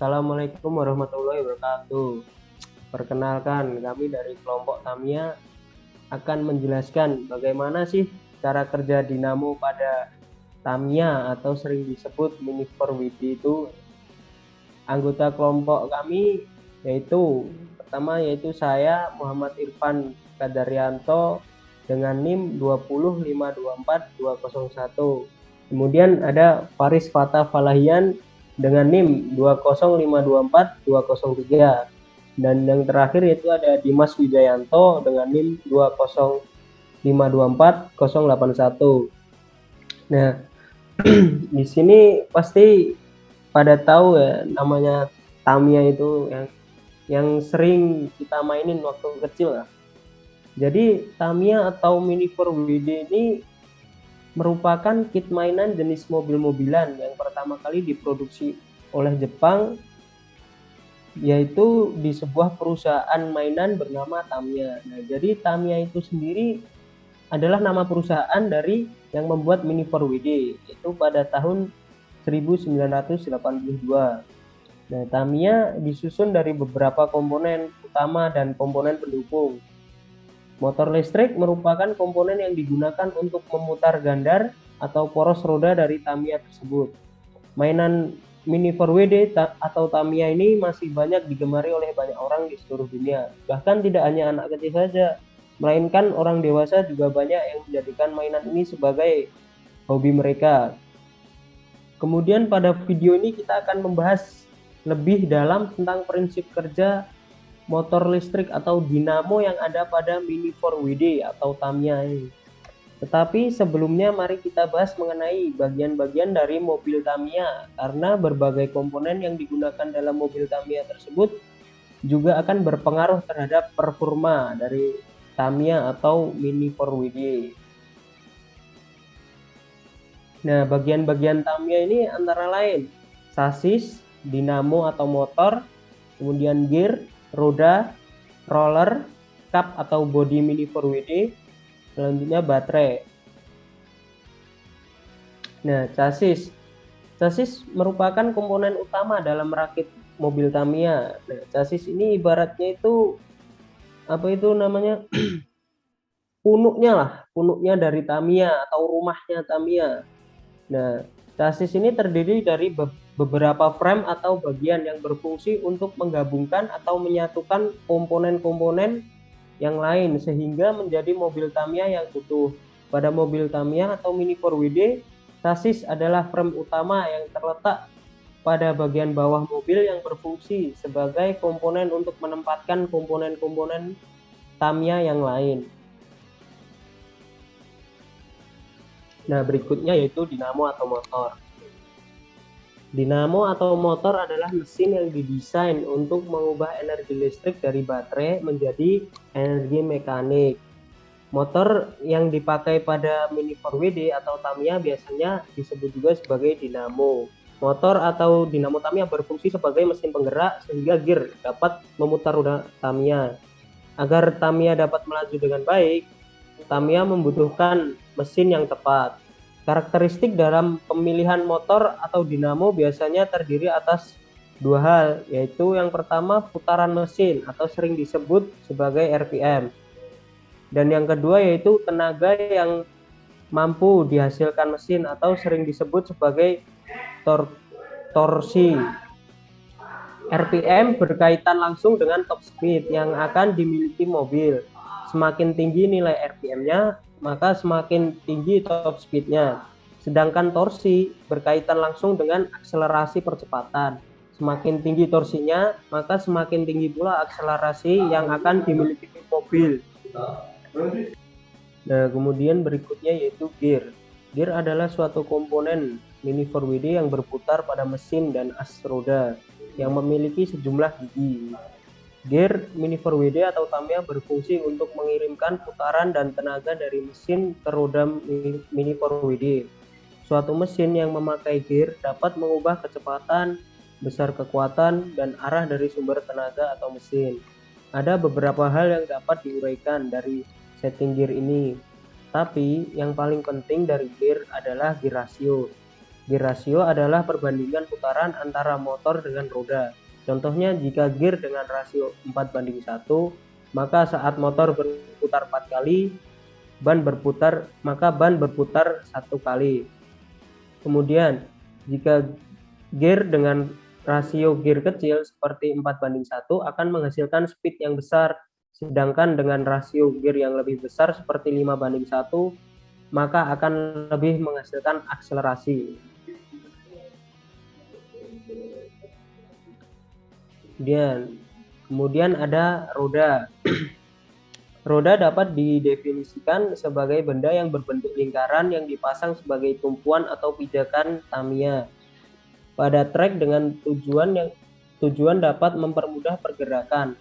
Assalamualaikum warahmatullahi wabarakatuh. Perkenalkan, kami dari kelompok Tamiya akan menjelaskan bagaimana sih cara kerja dinamo pada Tamiya atau sering disebut Mini 4WD itu. Anggota kelompok kami yaitu saya Muhammad Irfan Kadaryanto dengan NIM 20524-201. Kemudian ada Faris Fatah Falahian dengan NIM 20524-203. Dan yang terakhir yaitu ada Dimas Wijayanto dengan NIM 20524-081. Nah, di sini pasti pada tahu ya namanya Tamiya itu yang sering kita mainin waktu kecil lah. Jadi Tamiya atau Mini 4WD ini merupakan kit mainan jenis mobil-mobilan yang pertama kali diproduksi oleh Jepang, yaitu di sebuah perusahaan mainan bernama Tamiya. Nah, jadi Tamiya itu sendiri adalah nama perusahaan dari yang membuat Mini 4WD, yaitu pada tahun 1982. Nah, Tamiya disusun dari beberapa komponen utama dan komponen pendukung. Motor listrik merupakan komponen yang digunakan untuk memutar gandar atau poros roda dari Tamiya tersebut. Mainan Mini 4WD atau Tamiya ini masih banyak digemari oleh banyak orang di seluruh dunia. Bahkan tidak hanya anak kecil saja, melainkan orang dewasa juga banyak yang menjadikan mainan ini sebagai hobi mereka. Kemudian pada video ini kita akan membahas lebih dalam tentang prinsip kerja motor listrik atau dinamo yang ada pada Mini 4WD atau Tamiya ini. Tetapi sebelumnya mari kita bahas mengenai bagian-bagian dari mobil Tamiya, karena berbagai komponen yang digunakan dalam mobil Tamiya tersebut juga akan berpengaruh terhadap performa dari Tamiya atau Mini 4WD. Nah, bagian-bagian Tamiya ini antara lain sasis, dinamo atau motor, kemudian gear, roda, roller, kap atau bodi Mini 4WD, selanjutnya baterai. Nah, Chassis merupakan komponen utama dalam rakit mobil Tamiya. Nah, chassis ini ibaratnya itu punuknya dari Tamiya atau rumahnya Tamiya. Nah, chassis ini terdiri dari beberapa frame atau bagian yang berfungsi untuk menggabungkan atau menyatukan komponen-komponen yang lain sehingga menjadi mobil Tamiya yang utuh. Pada mobil Tamiya atau Mini 4WD, chassis adalah frame utama yang terletak pada bagian bawah mobil yang berfungsi sebagai komponen untuk menempatkan komponen-komponen Tamiya yang lain. Nah, berikutnya yaitu dinamo atau motor. Dinamo atau motor adalah mesin yang didesain untuk mengubah energi listrik dari baterai menjadi energi mekanik. Motor yang dipakai pada Mini 4WD atau Tamiya biasanya disebut juga sebagai dinamo. Motor atau dinamo Tamiya berfungsi sebagai mesin penggerak sehingga gear dapat memutar roda Tamiya. Agar Tamiya dapat melaju dengan baik, Tamiya membutuhkan mesin yang tepat. Karakteristik dalam pemilihan motor atau dinamo biasanya terdiri atas dua hal, yaitu yang pertama putaran mesin atau sering disebut sebagai RPM. Dan yang kedua yaitu tenaga yang mampu dihasilkan mesin atau sering disebut sebagai torsi. RPM berkaitan langsung dengan top speed yang akan dimiliki mobil. Semakin tinggi nilai RPM-nya, maka semakin tinggi top speed-nya. Sedangkan torsi berkaitan langsung dengan akselerasi percepatan. Semakin tinggi torsinya, maka semakin tinggi pula akselerasi yang akan dimiliki mobil. Nah, kemudian berikutnya yaitu gear. Gear adalah suatu komponen Mini 4WD yang berputar pada mesin dan as roda yang memiliki sejumlah gigi. Gear Mini 4WD atau Tamiya berfungsi untuk mengirimkan putaran dan tenaga dari mesin ke roda Mini 4WD. Suatu mesin yang memakai gear dapat mengubah kecepatan, besar kekuatan, dan arah dari sumber tenaga atau mesin. Ada beberapa hal yang dapat diuraikan dari setting gear ini, tapi yang paling penting dari gear adalah gear rasio. Gear ratio adalah perbandingan putaran antara motor dengan roda. Contohnya, jika gear dengan rasio 4:1, maka saat motor berputar 4 kali, maka ban berputar 1 kali. Kemudian, jika gear dengan rasio gear kecil seperti 4:1 akan menghasilkan speed yang besar, sedangkan dengan rasio gear yang lebih besar seperti 5:1, maka akan lebih menghasilkan akselerasi. Kemudian ada roda. Roda dapat didefinisikan sebagai benda yang berbentuk lingkaran yang dipasang sebagai tumpuan atau pijakan Tamiya pada trek dengan tujuan dapat mempermudah pergerakan.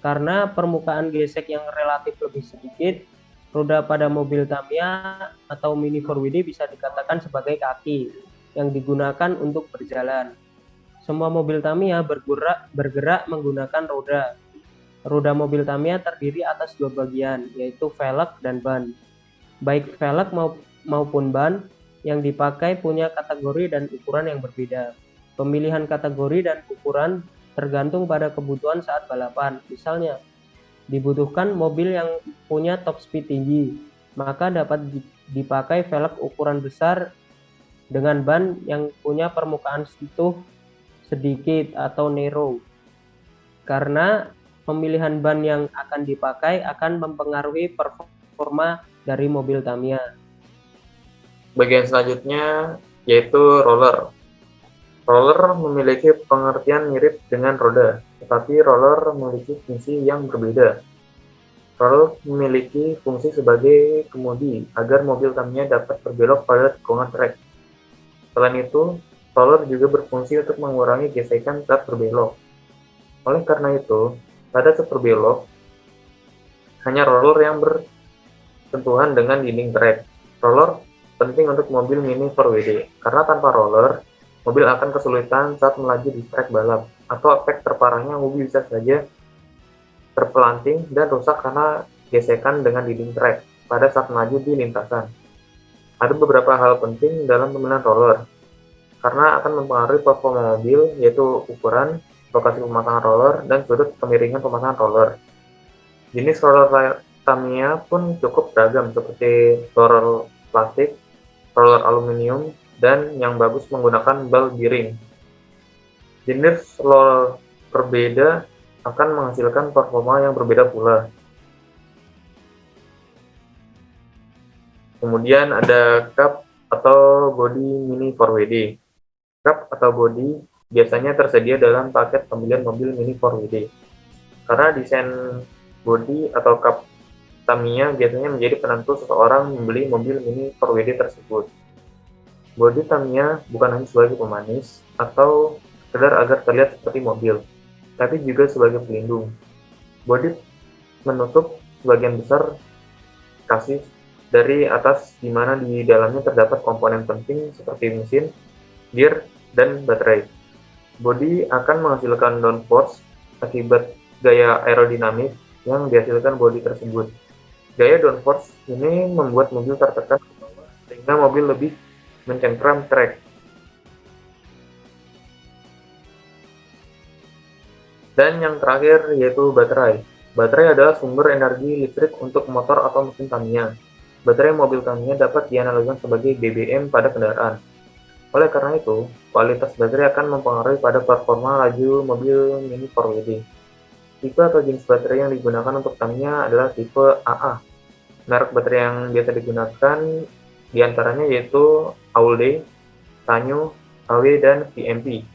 Karena permukaan gesek yang relatif lebih sedikit, roda pada mobil Tamiya atau Mini 4WD bisa dikatakan sebagai kaki yang digunakan untuk berjalan. Semua mobil Tamiya bergerak menggunakan roda. Roda mobil Tamiya terdiri atas 2 bagian, yaitu velg dan ban. Baik velg maupun ban yang dipakai punya kategori dan ukuran yang berbeda. Pemilihan kategori dan ukuran tergantung pada kebutuhan saat balapan. Misalnya, dibutuhkan mobil yang punya top speed tinggi, maka dapat dipakai velg ukuran besar dengan ban yang punya permukaan sentuh sedikit atau narrow. Karena pemilihan ban yang akan dipakai akan mempengaruhi performa dari mobil Tamiya. Bagian selanjutnya yaitu roller. Roller memiliki pengertian mirip dengan roda, tetapi roller memiliki fungsi yang berbeda. Roller memiliki fungsi sebagai kemudi agar mobil Tamiya dapat berbelok pada tikungan trek. Selain itu, roller juga berfungsi untuk mengurangi gesekan saat berbelok. Oleh karena itu, pada saat berbelok, hanya roller yang bersentuhan dengan dinding trek. Roller penting untuk mobil Mini 4WD, karena tanpa roller, mobil akan kesulitan saat melaju di trek balap, atau efek terparahnya mobil bisa saja terpelanting dan rusak karena gesekan dengan dinding trek pada saat melaju di lintasan. Ada beberapa hal penting dalam pemilihan roller, karena akan mempengaruhi performa mobil, yaitu ukuran, lokasi pemasangan roller, dan sudut kemiringan pemasangan roller. Jenis roller Tamiya pun cukup beragam, seperti roller plastik, roller aluminium, dan yang bagus menggunakan ball bearing. Jenis roller berbeda akan menghasilkan performa yang berbeda pula. Kemudian ada cup atau body Mini 4WD. Cup atau body biasanya tersedia dalam paket pembelian mobil Mini 4WD. Karena desain body atau cup Tamiya biasanya menjadi penentu seseorang membeli mobil Mini 4WD tersebut. Bodi Tamiya bukan hanya sebagai pemanis atau sekedar agar terlihat seperti mobil, tapi juga sebagai pelindung. Bodi menutup sebagian besar chassis dari atas, di mana di dalamnya terdapat komponen penting seperti mesin, gear, dan baterai. Bodi akan menghasilkan downforce akibat gaya aerodinamik yang dihasilkan bodi tersebut. Gaya downforce ini membuat mobil tertekan ke bawah sehingga mobil lebih mencengkram trek. Dan yang terakhir yaitu baterai. Baterai adalah sumber energi listrik untuk motor atau mesin Tamiya. Baterai mobil Tamiya dapat dianalogikan sebagai BBM pada kendaraan. Oleh karena itu, kualitas baterai akan mempengaruhi pada performa laju mobil Mini 4WD. Tipe atau jenis baterai yang digunakan untuk Tamiya adalah tipe AA. Merek baterai yang biasa digunakan diantaranya yaitu Aulde, Sanyo, KW, dan VMP.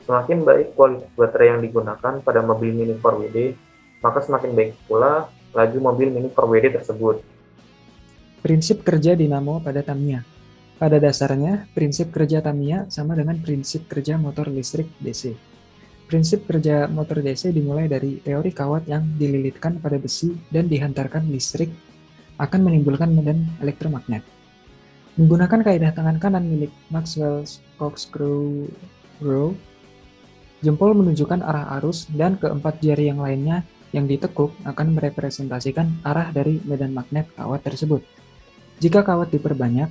Semakin baik kualitas baterai yang digunakan pada mobil Mini 4WD, maka semakin baik pula laju mobil Mini 4WD tersebut. Prinsip kerja dinamo pada Tamiya. Pada dasarnya, prinsip kerja Tamiya sama dengan prinsip kerja motor listrik DC. Prinsip kerja motor DC dimulai dari teori kawat yang dililitkan pada besi dan dihantarkan listrik akan menimbulkan medan elektromagnet. Menggunakan kaidah tangan kanan milik Maxwell's corkscrew rule, jempol menunjukkan arah arus dan keempat jari yang lainnya yang ditekuk akan merepresentasikan arah dari medan magnet kawat tersebut. Jika kawat diperbanyak,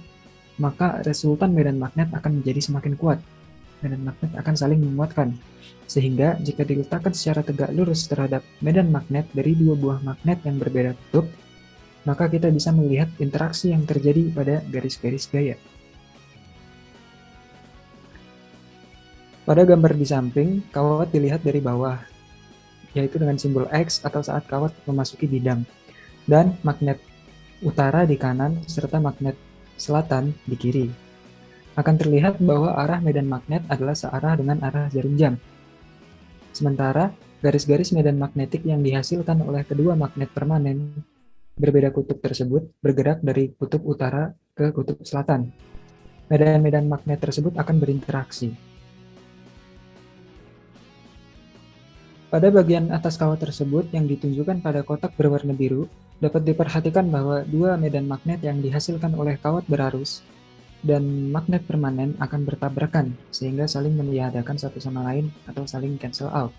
maka resultan medan magnet akan menjadi semakin kuat. Medan magnet akan saling menguatkan. Sehingga jika diletakkan secara tegak lurus terhadap medan magnet dari dua buah magnet yang berbeda kutub, maka kita bisa melihat interaksi yang terjadi pada garis-garis gaya. Pada gambar di samping, kawat dilihat dari bawah, yaitu dengan simbol X atau saat kawat memasuki bidang, dan magnet utara di kanan serta magnet selatan di kiri. Akan terlihat bahwa arah medan magnet adalah searah dengan arah jarum jam. Sementara garis-garis medan magnetik yang dihasilkan oleh kedua magnet permanen berbeda kutub tersebut bergerak dari kutub utara ke kutub selatan. Medan-medan magnet tersebut akan berinteraksi. Pada bagian atas kawat tersebut yang ditunjukkan pada kotak berwarna biru, dapat diperhatikan bahwa dua medan magnet yang dihasilkan oleh kawat berarus dan magnet permanen akan bertabrakan, sehingga saling meniadakan satu sama lain atau saling cancel out.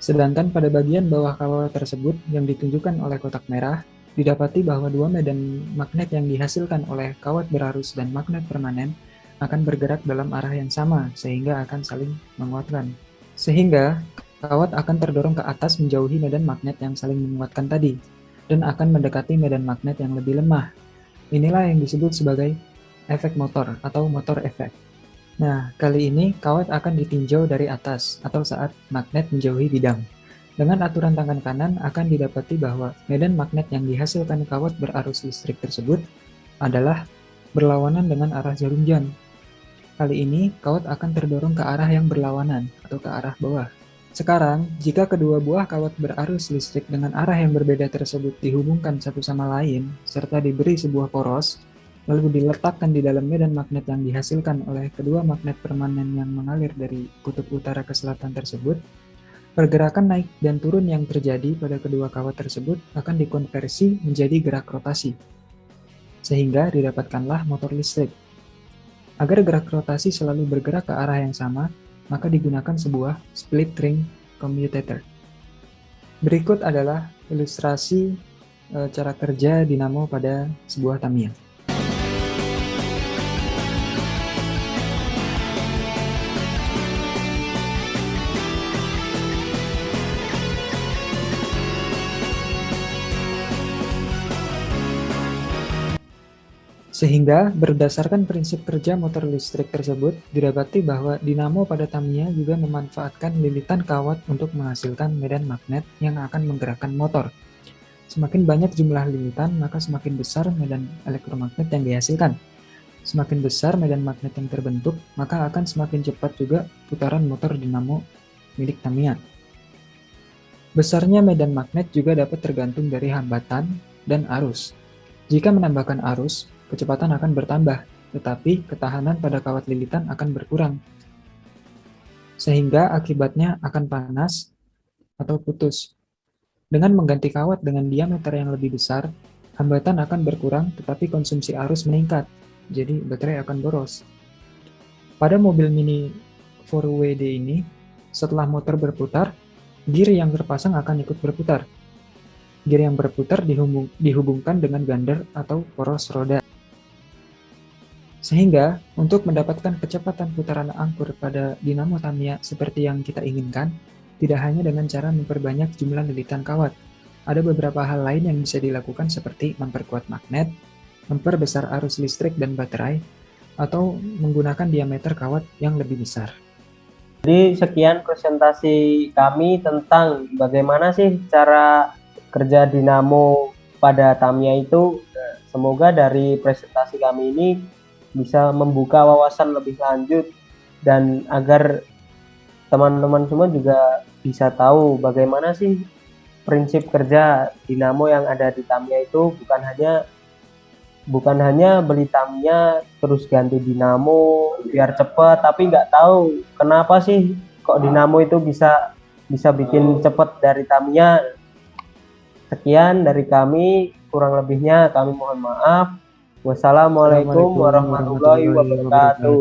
Sedangkan pada bagian bawah kawat tersebut yang ditunjukkan oleh kotak merah, didapati bahwa dua medan magnet yang dihasilkan oleh kawat berarus dan magnet permanen akan bergerak dalam arah yang sama, sehingga akan saling menguatkan. Sehingga kawat akan terdorong ke atas menjauhi medan magnet yang saling menguatkan tadi, dan akan mendekati medan magnet yang lebih lemah. Inilah yang disebut sebagai efek motor atau motor efek. Nah, kali ini kawat akan ditinjau dari atas atau saat magnet menjauhi bidang. Dengan aturan tangan kanan akan didapati bahwa medan magnet yang dihasilkan kawat berarus listrik tersebut adalah berlawanan dengan arah jarum jam. Kali ini kawat akan terdorong ke arah yang berlawanan atau ke arah bawah. Sekarang, jika kedua buah kawat berarus listrik dengan arah yang berbeda tersebut dihubungkan satu sama lain, serta diberi sebuah poros, lalu diletakkan di dalam medan magnet yang dihasilkan oleh kedua magnet permanen yang mengalir dari kutub utara ke selatan tersebut, pergerakan naik dan turun yang terjadi pada kedua kawat tersebut akan dikonversi menjadi gerak rotasi, sehingga didapatkanlah motor listrik. Agar gerak rotasi selalu bergerak ke arah yang sama, maka digunakan sebuah split ring commutator. Berikut adalah ilustrasi cara kerja dinamo pada sebuah Tamiya. Sehingga berdasarkan prinsip kerja motor listrik tersebut, didapati bahwa dinamo pada Tamiya juga memanfaatkan lilitan kawat untuk menghasilkan medan magnet yang akan menggerakkan motor. Semakin banyak jumlah lilitan, maka semakin besar medan elektromagnet yang dihasilkan. Semakin besar medan magnet yang terbentuk, maka akan semakin cepat juga putaran motor dinamo milik Tamiya. Besarnya medan magnet juga dapat tergantung dari hambatan dan arus. Jika menambahkan arus, kecepatan akan bertambah, tetapi ketahanan pada kawat lilitan akan berkurang. Sehingga akibatnya akan panas atau putus. Dengan mengganti kawat dengan diameter yang lebih besar, hambatan akan berkurang tetapi konsumsi arus meningkat, jadi baterai akan boros. Pada mobil Mini 4WD ini, setelah motor berputar, gear yang terpasang akan ikut berputar. Gear yang berputar dihubungkan dengan gander atau poros roda. Sehingga, untuk mendapatkan kecepatan putaran angkur pada dinamo Tamiya seperti yang kita inginkan, tidak hanya dengan cara memperbanyak jumlah lilitan kawat. Ada beberapa hal lain yang bisa dilakukan seperti memperkuat magnet, memperbesar arus listrik dan baterai, atau menggunakan diameter kawat yang lebih besar. Jadi sekian presentasi kami tentang bagaimana sih cara kerja dinamo pada Tamiya itu. Semoga dari presentasi kami ini bisa membuka wawasan lebih lanjut dan agar teman-teman semua juga bisa tahu bagaimana sih prinsip kerja dinamo yang ada di Tamiya itu. Bukan hanya beli Tamiya terus ganti dinamo biar cepat, tapi nggak tahu kenapa sih kok dinamo itu bisa bikin cepat dari Tamiya. Sekian dari kami, kurang lebihnya kami mohon maaf. Wassalamualaikum warahmatullahi wabarakatuh.